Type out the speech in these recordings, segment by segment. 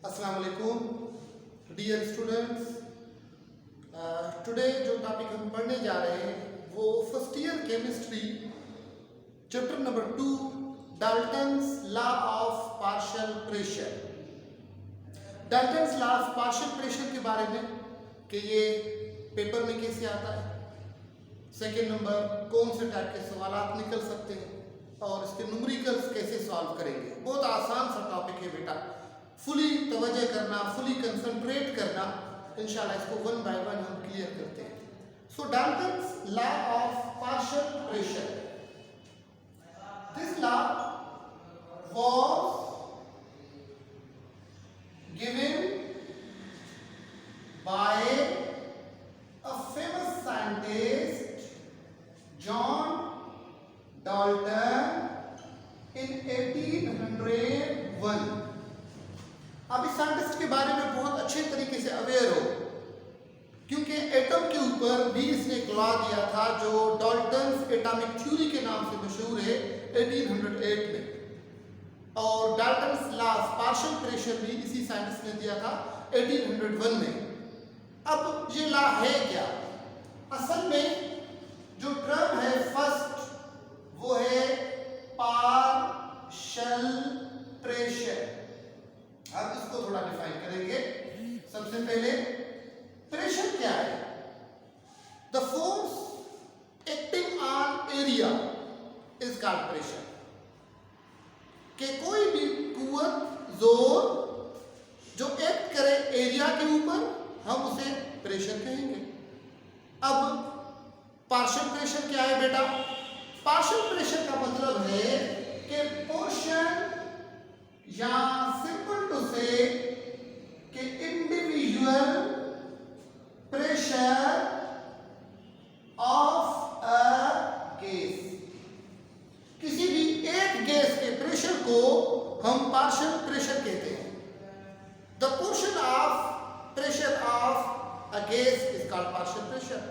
अस्सलाम वालेकुम dear students. Today जो टॉपिक हम पढ़ने जा रहे हैं वो first year chemistry chapter number 2 Dalton's law of partial pressure. Dalton's law of partial pressure के बारे में कि ये पेपर में कैसे आता है, सेकेंड नंबर कौन से टाइप के सवाल निकल सकते हैं और इसके न्यूमेरिकल्स कैसे सॉल्व करेंगे। बहुत आसान सा टॉपिक है बेटा, फुली तवज्जो करना, फुली कंसंट्रेट करना, इंशाल्लाह इसको वन बाय वन हम क्लियर करते हैं। So Dalton's law of partial pressure, this law was given by a famous scientist John Dalton in 1801। अब इस साइंटिस्ट के बारे में बहुत अच्छे तरीके से अवेयर हो, क्योंकि एटम के ऊपर भी इसने एक लॉ दिया था जो डाल्टन्स एटॉमिक थ्योरी के नाम से मशहूर है 1808 में, और Dalton's law of partial pressure भी इसी साइंटिस्ट ने दिया था 1801 में। अब ये लॉ है क्या? असल में जो टर्म है फर्स्ट वो है पार्शियल प्रेशर। अब इसको थोड़ा डिफाइन करेंगे। सबसे पहले प्रेशर क्या है? The force acting on area is called pressure. कि कोई भी कुव्वत, जोर जो एक्ट करे एरिया के ऊपर, हम उसे प्रेशर कहेंगे। अब पार्शियल प्रेशर क्या है बेटा? पार्शियल प्रेशर का मतलब है कि पोर्शन या सिंपल टू से कि individual pressure of a gas, किसी भी एक गैस के प्रेशर को हम पार्शियल प्रेशर कहते हैं। The portion of pressure of a gas is called partial pressure.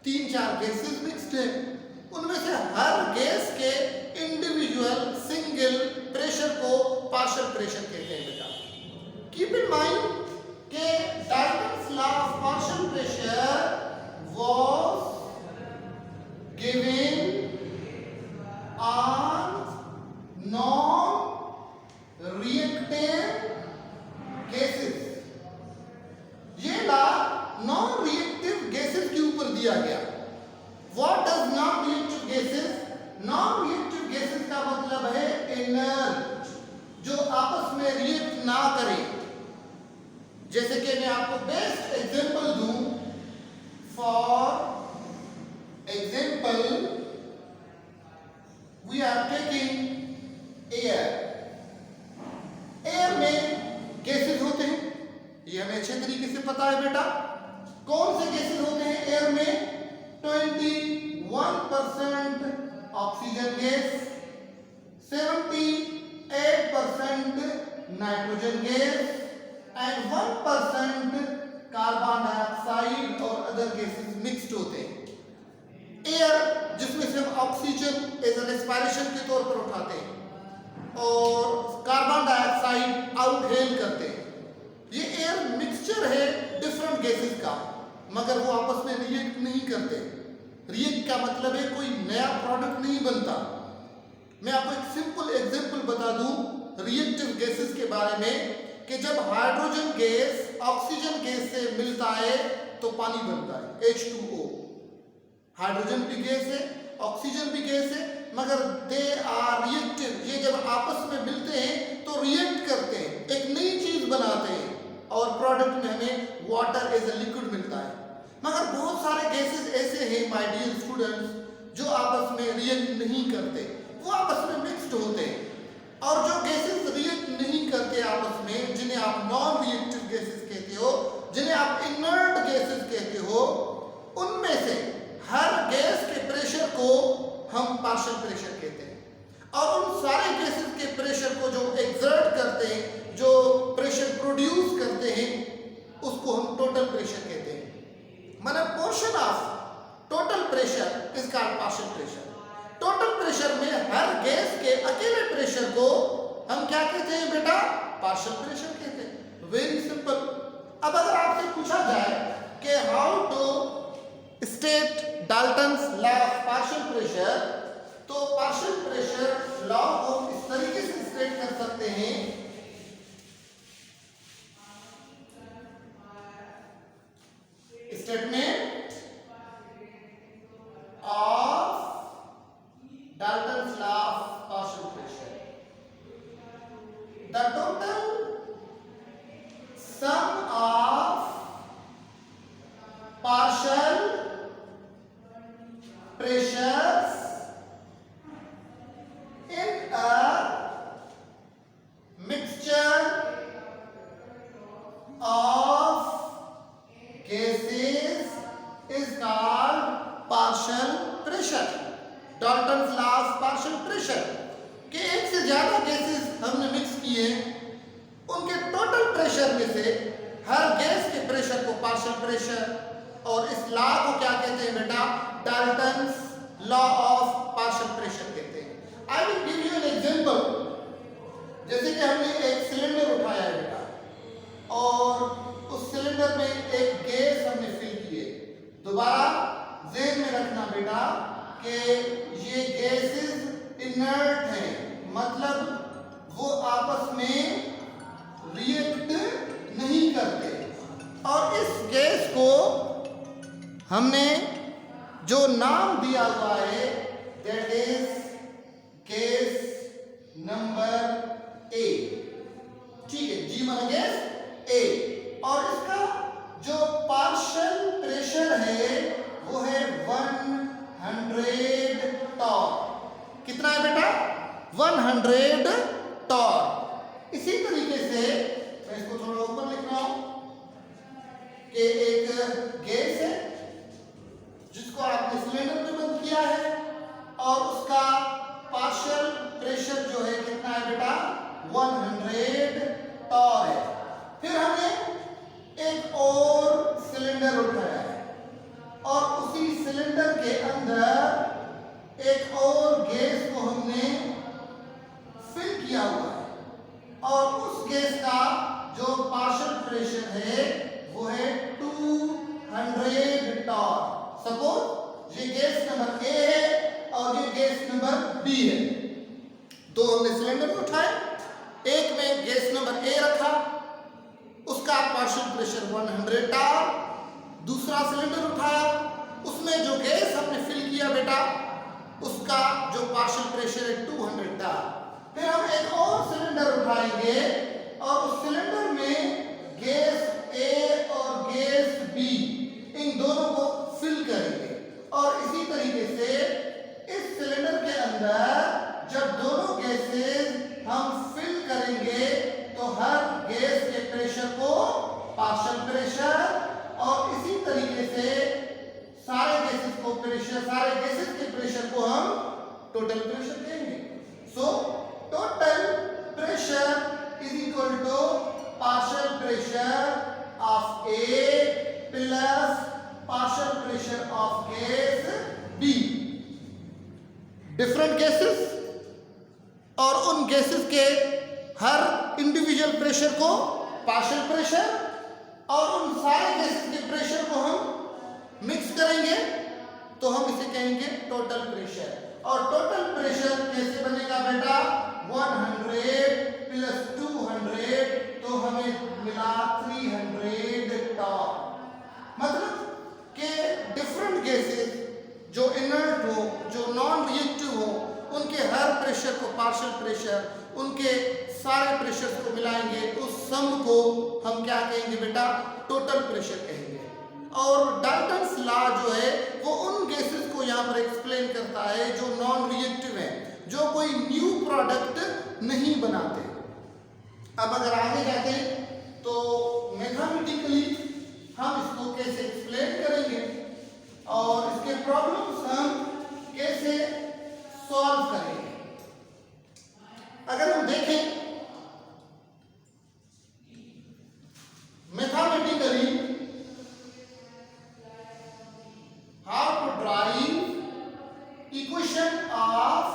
3-4 gases mixed हैं, उनमें से हर गैस के इंडिविजुअल सिंगल प्रेशर को पार्शियल प्रेशर कहते हैं बेटा। कीप इन माइंड कि Dalton's law of partial pressure was given on non reactive gases. ये लॉ नॉन रिएक्टिव गैसेस के ऊपर दिया गया। What does non-reactive gases? Non-reactive gases का मतलब है inert, जो आपस में रिएक्ट ना करें। जैसे कि मैं आपको बेस्ट एग्जांपल दूं, for example we are taking air. Air में गैसेस होते हैं, ये हमें अच्छे तरीके से पता है बेटा। कौन से गैसेस होते हैं एयर में? 21% oxygen gas, 78% nitrogen gas and 1% carbon dioxide और अदर गैसेस मिक्स्ड होते हैं। एयर जिसमें से हम ऑक्सीजन एज ए रेस्पिरेशन के तौर पर उठाते हैं और कार्बन डाइऑक्साइड आउटहेल करते हैं। ये एयर मिक्सचर है डिफरेंट गैसेस का, मगर वो आपस में रिएक्ट नहीं करते। रिएक्ट का मतलब है कोई नया प्रोडक्ट नहीं बनता। मैं आपको एक सिंपल एग्जांपल बता दूं रिएक्टिव गैसेस के बारे में, कि जब हाइड्रोजन गैस ऑक्सीजन गैस से मिलता है तो पानी बनता है, H2O। हाइड्रोजन भी गैस है, ऑक्सीजन भी गैस है, मगर दे आर रिएक्टिव। ये जब आपस में मिलते हैं तो रिएक्ट करते हैं, एक नई चीज बनाते हैं और प्रोडक्ट में हमें वाटर एज ए लिक्विड मिलता है। मगर बहुत सारे गैसेस ऐसे हैं माय डियर स्टूडेंट्स जो आपस में रिएक्ट नहीं करते, वो आपस में मिक्स्ड होते हैं। और जो गैसेस रिएक्ट नहीं करते आपस में, जिन्हें आप नॉन रिएक्टिव गैसेस कहते हो, जिन्हें आप इनर्ट गैसेस कहते हो, उनमें से हर गैस के प्रेशर को हम पार्शियल प्रेशर कहते हैं। और उन सारे गैसेस के प्रेशर को जो एक्सर्ट करते हैं, जो प्रेशर प्रोड्यूस करते हैं, उसको हम टोटल प्रेशर कहते हैं। मतलब portion of total pressure is called partial pressure. Total pressure में हर गैस के अकेले प्रेशर को हम क्या कहते हैं बेटा? पार्शियल प्रेशर कहते हैं। Very simple. अब अगर आपसे पूछा जाए कि how to state Dalton's law of partial pressure, तो पार्शियल प्रेशर लॉ को इस तरीके से स्टेट कर सकते हैं, statement of Dalton's law of partial pressure, the total sum of partial pressures in a mixture of gases is called partial pressure. Dalton's law of partial pressure कि एक से ज्यादा गैसेस हमने मिक्स किए, उनके टोटल प्रेशर में से हर gas के प्रेशर को पार्शियल प्रेशर, और इस लॉ को क्या कहते हैं बेटा? Dalton's law of partial pressure कहते हैं। I will give you an example. जैसे कि हमने एक सिलेंडर उठाया है बेटा, और उस सिलेंडर में एक गैस हमने फिल किए। दोबारा ज़हन में रखना बेटा कि ये गैसेस इनर्ट हैं, मतलब वो आपस में रिएक्ट नहीं करते, और इस गैस को हमने जो नाम दिया हुआ है that is gas number A. ठीक है, जी माना गैस ए, और इसका जो पार्शियल प्रेशर है वो है 100 टॉर। कितना है बेटा? 100 टॉर। इसी तरीके से मैं इसको थोड़ा ऊपर लिख रहा हूं कि एक गैस है जिसको आपने सिलेंडर में बंद किया है, और उसका पार्शियल प्रेशर जो है कितना है बेटा? 100 टॉर है। फिर हमने एक और सिलेंडर उठाया है, और उसी सिलेंडर के अंदर एक और गैस को हमने फिल किया हुआ है, और उस गैस का जो पार्शियल प्रेशर है वो है 200 टॉर। सपोज ये गैस नंबर ए है और ये गैस नंबर बी है। दो हमने सिलेंडर उठाए, एक में गैस नंबर ए रखा, उसका पार्शियल प्रेशर 100 टॉर। दूसरा सिलेंडर उठाया, उसमें जो गैस हमने फिल किया बेटा उसका जो पार्शियल प्रेशर है 200 टॉर। फिर हम एक और सिलेंडर उठाएंगे, और उस सिलेंडर में गैस ए और गैस बी इन दोनों को फिल करेंगे, और इसी तरीके से इस सिलेंडर के अंदर जब दोनों गैसेस हम फिल करेंगे तो हर गैस के प्रेशर को पार्शियल प्रेशर, और इसी तरीके से सारे गैसेस को प्रेशर, सारे गैसेस के प्रेशर को हम टोटल प्रेशर कहेंगे। So total pressure is equal to partial pressure of A plus partial pressure of gas B. Different gases और उन गैसेस के हर इंडिविजुअल प्रेशर को पार्शियल प्रेशर, और उन सारे गैसेस के प्रेशर को हम मिक्स करेंगे तो हम इसे कहेंगे टोटल प्रेशर। और टोटल प्रेशर कैसे बनेगा बेटा? 100 प्लस 200 तो हमें मिला 300 टॉर। मतलब कि डिफरेंट गैसेस जो इनर्ट हो, जो नॉन रिएक्टिव हो, उनके हर प्रेशर को पार्शियल प्रेशर, उनके सारे प्रेशर को मिलाएंगे, उस सम को हम क्या कहेंगे बेटा? टोटल प्रेशर कहेंगे। और डाल्टन्स लॉ जो है वो उन गैसेस को यहाँ पर एक्सप्लेन करता है जो नॉन रिएक्टिव है, जो कोई न्यू प्रोडक्ट नहीं बनाते। अब अगर आगे जाते हैं तो मैथमेटिकली हम इसको कैसे एक्सप्लेन करेंगे और इसके प्रॉब्लम्स हम कैसे सॉल्व करेंगे। अगर हम देखें mathematically how to derive equation of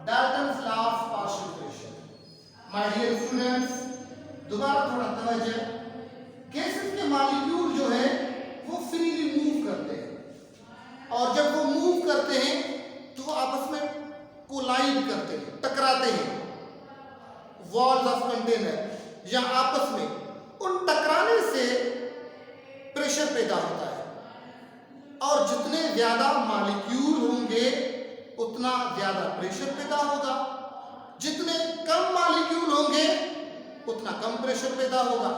Dalton's law of partial pressure. My dear students, दोबारा थोड़ा तवज्जो, गैसेस के मॉलिक्यूल जो है वो फ्रीली मूव करते हैं और जब वो मूव करते हैं तो वो आपस में कोलाइड करते हैं, टकराते हैं वॉल्स ऑफ कंटेनर या आपस में। उन टकराने से प्रेशर पैदा होता है और जितने ज्यादा मॉलिक्यूल होंगे उतना ज्यादा प्रेशर पैदा होगा, जितने कम मॉलिक्यूल होंगे उतना कम प्रेशर पैदा होगा।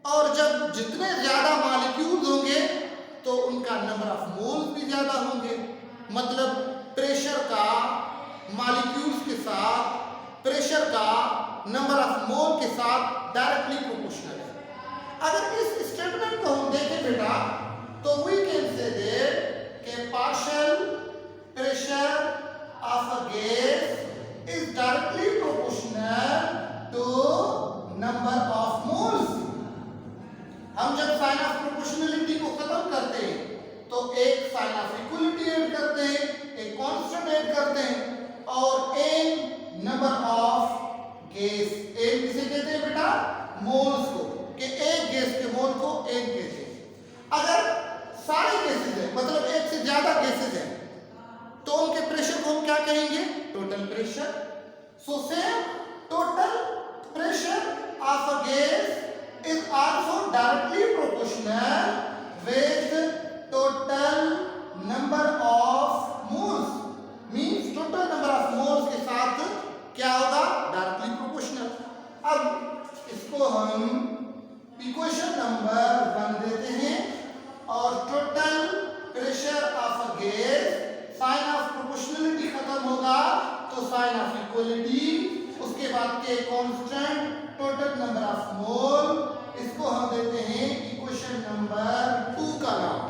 और जब जितने ज्यादा मॉलिक्यूल होंगे तो उनका नंबर ऑफ मोल्स भी ज्यादा होंगे, मतलब प्रेशर का मॉलिक्यूल्स के साथ प्रेशर का नंबर ऑफ मोल के साथ डायरेक्टली प्रोपोर्शनल है। अगर इस स्टेटमेंट को हम देखें बेटा तो वी कैन से दैट कि partial pressure of a gas is directly proportional to number of moles. हम जब साइन ऑफ प्रोपोर्शनलिटी को खत्म करते हैं तो एक साइन ऑफ इक्वलिटी ऐड करते हैं, एक कांस्टेंट ऐड करते हैं और n number of gas, n किसे कहते हैं बेटा? मोल्स को, कि एक गैस के मोल को एन कहते हैं। अगर सारे गैसेस हैं मतलब एक से ज्यादा गैसेस हैं तो उनके प्रेशर को हम क्या कहेंगे? Total pressure. So same total pressure of a gas is also directly proportional with total number of moles, means total number of moles के साथ क्या होगा? directly proportional। अब इसको हम इक्वेशन नंबर 1 देते हैं और total pressure of a gas, sign of proportionality खत्म होगा तो साइन ऑफ इक्वलिटी, उसके बाद के constant total number of mole, इसको हम देते हैं इक्वेशन नंबर 2 का नाम।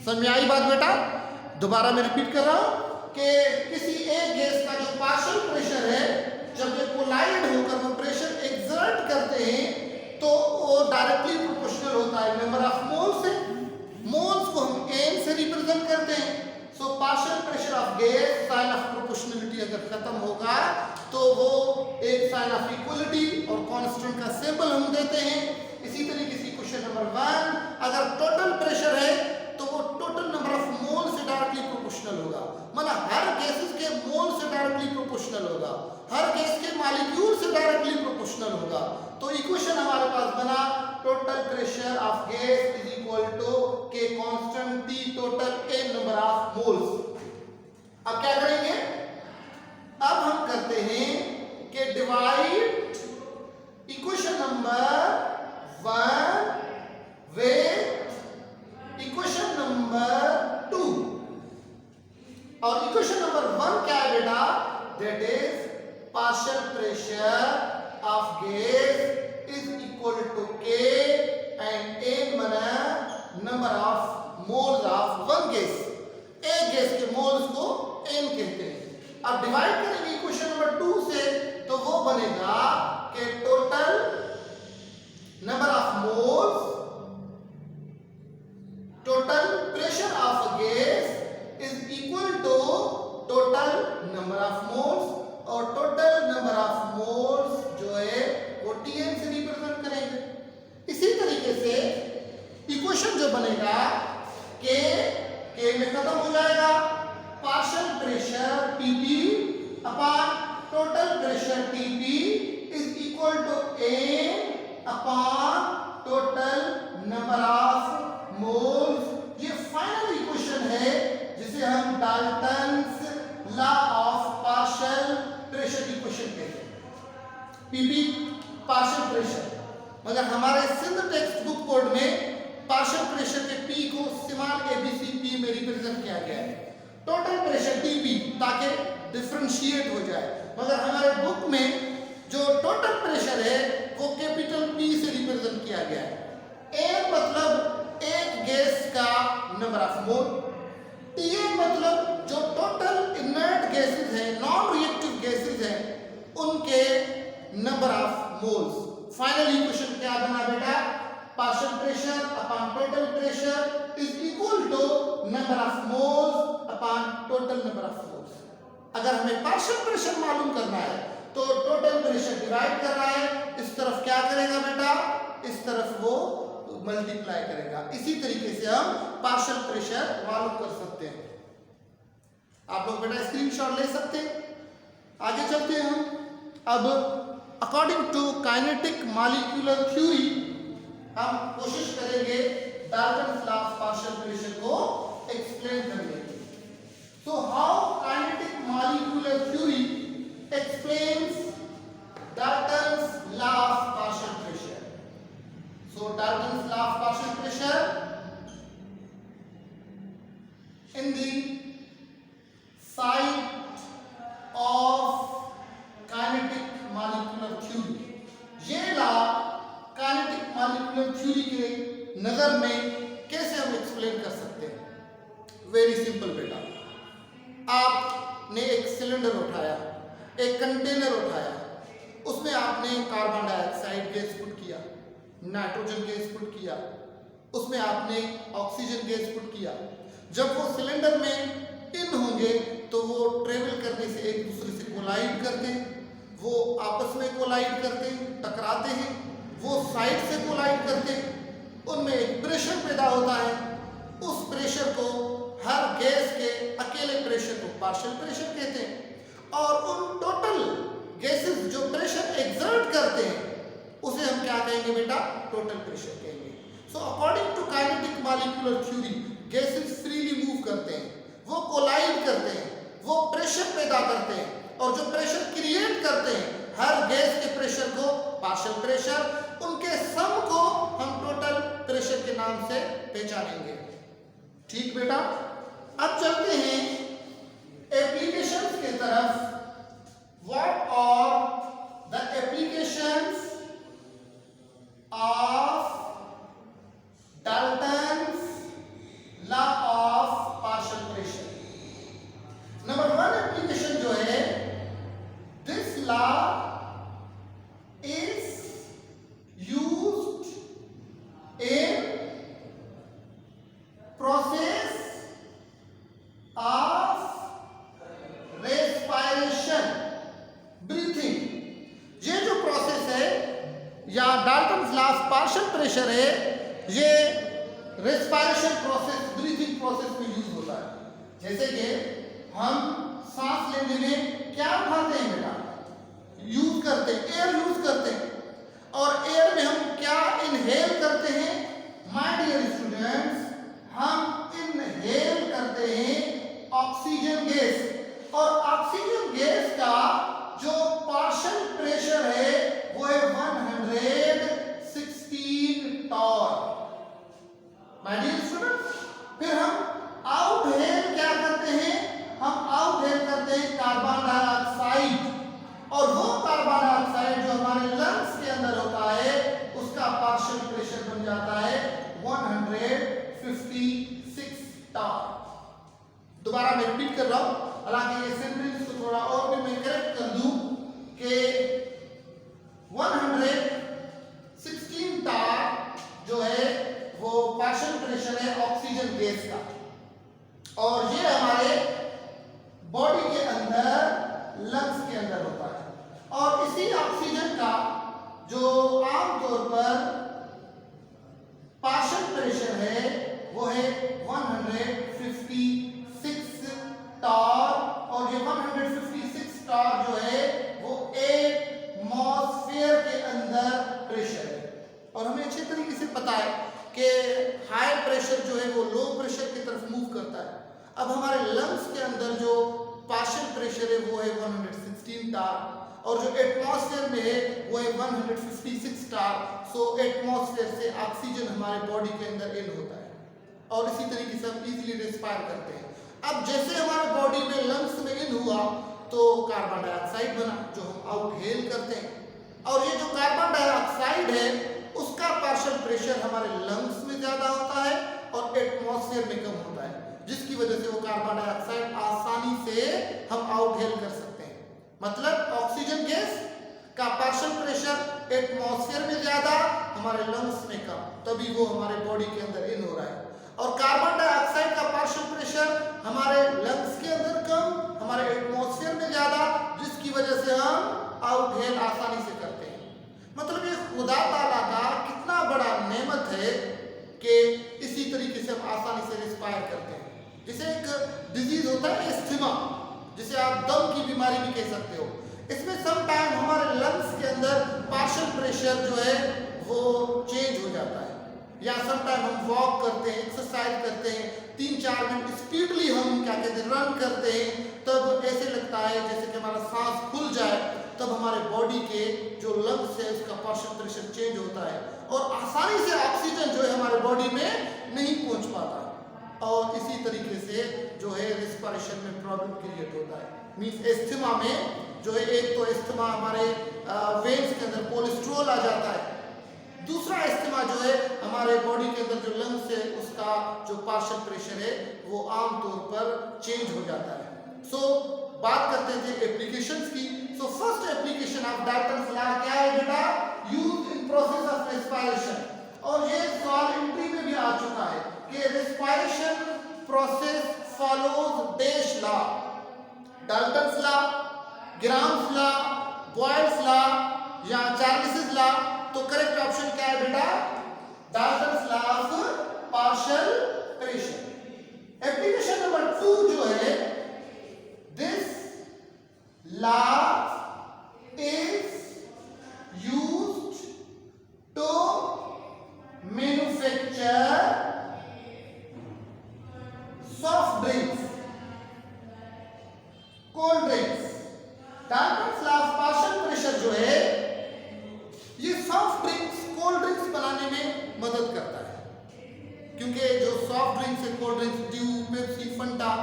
समझ में आई बात बेटा? दोबारा मैं रिपीट कर रहा हूं कि किसी एक गैस का जो पार्शियल प्रेशर है जब ये कोलाइड होकर वो प्रेशर एक्सर्ट करते हैं तो वो डायरेक्टली प्रोपोर्शनल होता है नंबर ऑफ मोल्स से। मोल्स को हम एन से रिप्रेजेंट करते हैं। So partial pressure of gas, sign of proportionality अगर खत्म होगा तो वो एक साइन ऑफ इक्वलिटी और कांस्टेंट का सिंबल हम देते हैं। इसी तरीके से क्वेश्चन नंबर 1, अगर टोटल प्रेशर है तो वो टोटल नंबर ऑफ मोल से डायरेक्टली प्रोपोर्शनल होगा, मतलब हर गैसेस के मोल से डायरेक्टली प्रोपोर्शनल होगा, हर गैस के मॉलिक्यूल से डायरेक्टली प्रोपोर्शनल होगा। तो इक्वेशन हमारे पास बना total pressure of gas is equal to K constant T total N number of moles. अब क्या करेंगे? अब हम करते हैं कि divide equation number 1 with equation number 2। और इक्वेशन नंबर 1 क्या है बेटा? That is partial pressure of gas is equal to K and N बना number of moles of one gas. एक गैस के मोल्स को एन कहते हैं। अब डिवाइड करेंगे इक्वेशन नंबर 2 से तो वो बनेगा कि total number of moles, total pressure of gas is equal to total number of moles और टोटल नंबर ऑफ मोल्स जो है वो Tn से रिप्रेजेंट करेंगे। इसी तरीके से इक्वेशन जो बनेगा के में खत्म हो जाएगा, partial pressure Pp upon total pressure Tp is equal to A upon total number of moles. ये फाइनल इक्वेशन है जिसे हम Dalton's law of partial pressure equation कहते हैं। Pp पार्शियल प्रेशर, मगर हमारे सिंध टेक्स्ट बुक कोड में पार्शियल प्रेशर के P को स्मॉल ABCP में रिप्रेजेंट किया गया है, टोटल प्रेशर TP, ताकि डिफरेंशिएट हो जाए। मगर हमारे बुक में जो टोटल प्रेशर है वो कैपिटल P से रिप्रेजेंट किया गया है। A मतलब एक गैस का नंबर ऑफ मोल, TA मतलब जो टोटल इनर्ट गैसेस हैं, नॉन रिएक्टिव गैसेस हैं, उनके number of moles. Final equation क्या बना बेटा? Partial pressure upon total pressure is equal to number of moles upon total number of moles. अगर हमें पार्शियल प्रेशर मालूम करना है तो टोटल प्रेशर डिवाइड कर रहा है तरफ क्या करेगा बेटा, इस तरफ वो मल्टीप्लाई करेगा। इसी तरीके से हम पार्शियल प्रेशर मालूम कर सकते हैं। आप लोग बेटा स्क्रीनशॉट ले सकते हैं। आगे चलते हैं हम। अब according to kinetic molecular theory हम कोशिश करेंगे Dalton's law of partial pressure को एक्सप्लेन करने की। So how kinetic molecular theory explains Dalton's law of partial pressure. So Dalton's law of partial pressure in the side of kinetic molecular theory. ये law kinetic molecular theory के नजर में कैसे हम explain कर सकते हैं? वेरी सिंपल बेटा, आपने एक सिलेंडर उठाया, एक कंटेनर उठाया, उसमें आपने कार्बन डाइऑक्साइड गैस पुट किया, नाइट्रोजन गैस पुट किया, उसमें आपने ऑक्सीजन गैस पुट किया। जब वो सिलेंडर में इन होंगे तो वो ट्रेवल करने से एक दूसरे से कोलाइड करते हैं, वो आपस में कोलाइड करते हैं, टकराते हैं, वो साइड से कोलाइड करते हैं, उनमें एक प्रेशर पैदा होता है। उस प्रेशर को, हर गैस के अकेले प्रेशर को पार्शियल प्रेशर कहते हैं, और उन टोटल गैसेस जो प्रेशर एक्सर्ट करते हैं उसे हम क्या कहेंगे बेटा, टोटल प्रेशर कहेंगे। So according to kinetic molecular theory gases freely move करते हैं, वो कोलाइड करते हैं, वो प्रेशर पैदा करते हैं, और जो प्रेशर क्रिएट करते हैं हर गैस के प्रेशर को पार्शियल प्रेशर, उनके सम को हम टोटल प्रेशर के नाम से पहचानेंगे। ठीक बेटा, अब चलते हैं एप्लीकेशंस की तरफ। What are the applications of Dalton's law of partial pressure? Number one application जो है, this law is used in process of respiration, breathing. ये जो प्रोसेस है या Dalton's law of partial pressure है, ये रेस्पिरेशन प्रोसेस, ब्रीथिंग प्रोसेस में use होता है। जैसे कि हम सांस लेने में क्या उठाते हैं बेटा, यूज करते हैं, एयर यूज करते हैं, और एयर में हम क्या इनहेल करते हैं? माय डियर स्टूडेंट्स, हम इनहेल करते हैं ऑक्सीजन गैस, और ऑक्सीजन गैस का जो पार्शियल प्रेशर है वो है 116 टॉर। माय डियर स्टूडेंट्स, फिर हम आउटहेल क्या करते हैं? हम आउटहेल करते हैं कार्बन डाइऑक्साइड, और वो कार्बन डाइऑक्साइड जो हमारे लंग्स के अंदर होता है उसका पार्शियल प्रेशर बन जाता है 156 टॉर। दोबारा मैं रिपीट कर रहा हूं, हालांकि ये सेंटेंस को थोड़ा और भी मैं करेक्ट कर दूं कि 116 टॉर जो है वो पार्शियल प्रेशर है ऑक्सीजन गैस का, और ये हमारे बॉडी के अंदर, लंग्स के अंदर होता है। और इसी ऑक्सीजन का जो आमतौर पर पार्शियल प्रेशर है वो है 156 टॉर, और ये 156 टॉर जो है वो एटमॉस्फेयर के अंदर प्रेशर है। और हमें अच्छे तरीके से पता है कि हाई प्रेशर जो है वो लो प्रेशर की तरफ मूव करता है। अब हमारे लंग्स के अंदर जो पार्शियल प्रेशर है वो है 116 टॉर, और जो एटमॉस्फेयर में है वो है 156 टॉर। सो एटमॉस्फेयर से ऑक्सीजन हमारे बॉडी के अंदर इन होता है, और इसी तरीके से हम इजीली रेस्पायर करते हैं। अब जैसे हमारे बॉडी में लंग्स में इन हुआ तो कार्बन डाइऑक्साइड बना जो हम आउटहेल करते हैं, और ये जो कार्बन डाइऑक्साइड है उसका पार्शियल प्रेशर हमारे लंग्स में ज्यादा होता है और एटमॉस्फेयर में कम होता है, जिसकी वजह से वो कार्बन डाइऑक्साइड आसानी से हम आउटहेल कर सकते हैं। मतलब ऑक्सीजन गैस का पार्शियल प्रेशर एटमॉस्फेयर में ज्यादा, हमारे लंग्स में कम, तभी वो हमारे बॉडी के अंदर इन हो रहा है। और कार्बन डाइऑक्साइड का पार्शियल प्रेशर हमारे लंग्स के अंदर कम, हमारे एटमॉस्फेयर में ज्यादा, जिसकी वजह से हम आउटहेल आसानी से करते हैं। मतलब ये खुदा ताला का कितना बड़ा नेमत है कि इसी तरीके से हम आसानी से रिस्पायर करते हैं। जैसे एक डिजीज होता है एस्थमा, जिसे आप दम की बीमारी भी कह सकते हो। इसमें सम टाइम हमारे लंग्स के अंदर पार्शियल प्रेशर जो है वो चेंज हो जाता है, या सम टाइम हम वॉक करते हैं, एक्सरसाइज करते हैं, 3-4 मिनट स्पीडली हम क्या कहते हैं रन करते हैं, तब ऐसे लगता है जैसे कि हमारा सांस खुल जाए। तब हमारे बॉडी के जो लंग्स है उसका पार्शियल प्रेशर चेंज होता है और आसानी से ऑक्सीजन जो है हमारे बॉडी में नहीं पहुंच पाता, और इसी तरीके से जो है रेस्पिरेशन में प्रॉब्लम क्रिएट होता है। मींस एस्थमा में जो है एक तो एस्थमा हमारे वेन्स के अंदर कोलेस्ट्रॉल आ जाता है, दूसरा एस्थमा जो है हमारे बॉडी के अंदर जो लंग्स है उसका जो पार्शियल प्रेशर है वो आमतौर पर चेंज हो जाता है। सो बात करते थे एप्लीकेशंस की। So first application of Dalton's law क्या है बेटा? Use in process of respiration, और ये सवाल एंट्री में भी आ चुका है कि respiration process follows dash law, Dalton's law, grams law, Boyle's law या चार्ल्स लॉ। तो करेक्ट ऑप्शन क्या है बेटा? Dalton's law of partial pressure. Application number 2 जो है, this law is used to manufacture soft drinks, cold drinks। Dalton's law of partial pressure जो है ये सॉफ्ट ड्रिंक्स, कोल्ड ड्रिंक्स बनाने में मदद करता है, क्योंकि जो सॉफ्ट ड्रिंक्स है, cold drinks, due, Pepsi, Fanta,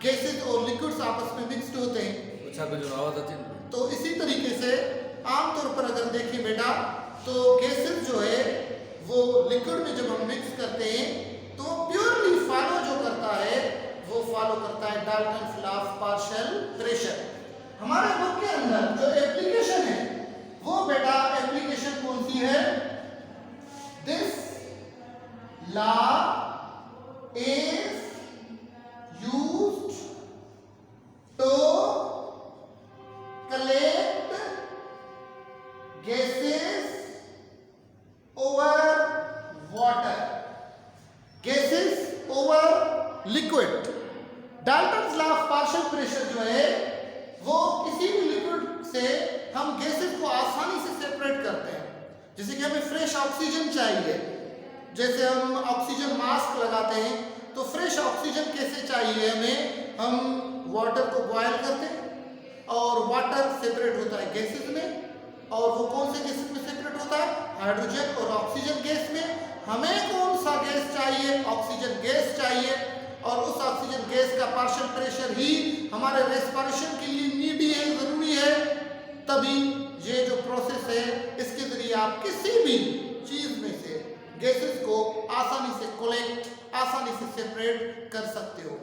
gases और लिक्विड्स आपस में मिक्स्ड होते हैं। तो इसी तरीके से आमतौर पर अगर देखें बेटा तो गैसेस जो है वो लिक्विड में जब हम मिक्स करते हैं तो प्योरली फॉलो जो करता है वो फॉलो करता है Dalton's law of partial pressure. हमारे बुक के अंदर जो एप्लीकेशन है वो बेटा एप्लीकेशन कौन सी है? This law is used to collect gases over water, gases over liquid। Dalton's law of partial pressure जो है वो किसी भी लिक्विड से हम गैसेस को आसानी से सेपरेट करते हैं। जैसे कि हमें फ्रेश ऑक्सीजन चाहिए, जैसे हम ऑक्सीजन मास्क लगाते हैं तो फ्रेश ऑक्सीजन कैसे चाहिए हमें? हम वाटर को बॉयल करते हैं और वाटर सेपरेट होता है गैसेस में, और वो कौन से गैसेस में सेपरेट होता है? हाइड्रोजन और ऑक्सीजन गैस में। हमें कौन सा गैस चाहिए? ऑक्सीजन गैस चाहिए, और उस ऑक्सीजन गैस का पार्शियल प्रेशर ही हमारे रेस्पिरेशन के लिए नीडी है, जरूरी है। तभी ये जो प्रोसेस है इसके जरिए आप किसी भी चीज में से गैसेस को आसानी से कलेक्ट, आसानी से सेपरेट कर सकते हो।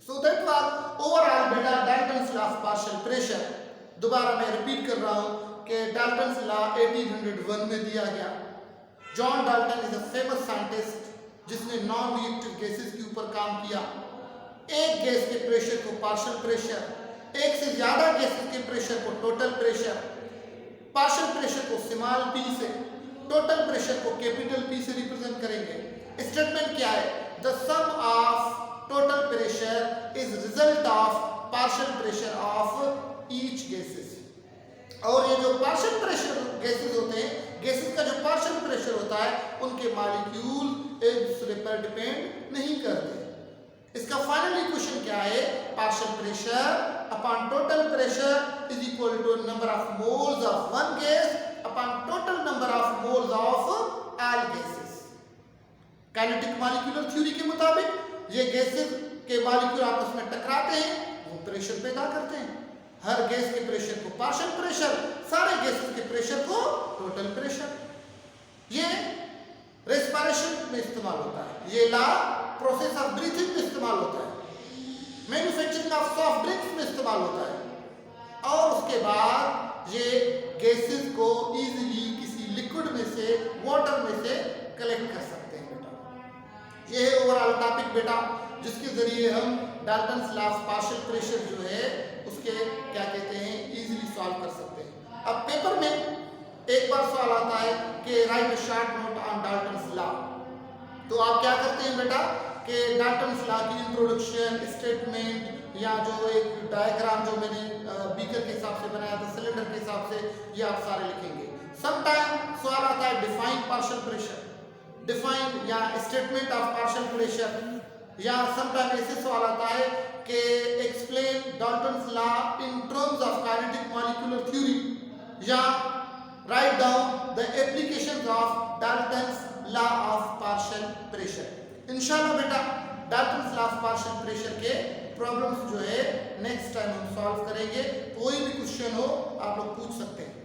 So that was overall बेटा Dalton's law of partial pressure. दोबारा मैं रिपीट कर रहा हूं कि डाल्टन्स लॉ 1801 में दिया गया। John Dalton is a famous scientist जिसने नॉन रिएक्टिव गैसेस के ऊपर काम किया। एक गैस के प्रेशर को पार्शियल प्रेशर, एक से ज्यादा गैसेस के प्रेशर को टोटल प्रेशर, पार्शियल प्रेशर को स्मॉल p से, टोटल प्रेशर को कैपिटल P से रिप्रेजेंट करेंगे। स्टेटमेंट क्या है? The sum of total pressure is result of partial pressure of each gases। और ये जो पार्शियल प्रेशर गैसेस होते हैं, गैसेस का जो पार्शियल प्रेशर होता है उनके मॉलिक्यूल एक दूसरे पर डिपेंड नहीं करते। इसका फाइनल इक्वेशन क्या है? Partial pressure upon total pressure is equal to number of moles of one gas upon total number of moles of all gases. Kinetic molecular theory के मुताबिक ये गैसेस के मॉलिक्यूल आपस में टकराते हैं, वो प्रेशर पैदा करते हैं। हर गैस के प्रेशर को पार्शियल प्रेशर, सारे गैसेस के प्रेशर को टोटल प्रेशर। ये रेस्पिरेशन में इस्तेमाल होता है, ये लॉ प्रोसेस ऑफ ब्रीथिंग में इस्तेमाल होता है, मैन्युफैक्चरिंग ऑफ सॉफ्ट ड्रिंक्स में इस्तेमाल होता है, और उसके बाद ये गैसेस को इजीली किसी लिक्विड में से, वाटर में से कलेक्ट कर सकते हैं बेटा। ये है ओवरऑल टॉपिक बेटा, जिसके जरिए हम Dalton's law of partial pressure जो है उसके क्या कहते हैं इजीली सॉल्व कर सकते हैं। अब पेपर में एक बार सवाल आता है right a short note on Dalton's law. तो आप क्या करते हैं बेटा कि डाल्टन्स लॉ की इंट्रोडक्शन, स्टेटमेंट या जो एक डायग्राम जो मैंने बीकर के हिसाब से बनाया था, सिलेंडर के हिसाब से, ये आप सारे लिखेंगे। समटाइम सवाल आता है डिफाइन पार्शियल प्रेशर, डिफाइन या स्टेटमेंट ऑफ पार्शियल प्रेशर, या समटाइम ऐसे सवाल आता है कि explain Dalton's law in terms of kinetic molecular theory, या write down the applications of Dalton's law of partial pressure. इंशाल्लाह बेटा Dalton's law of partial pressure के प्रॉब्लम्स जो है नेक्स्ट टाइम हम सॉल्व करेंगे। कोई भी क्वेश्चन हो आप लोग पूछ सकते हैं।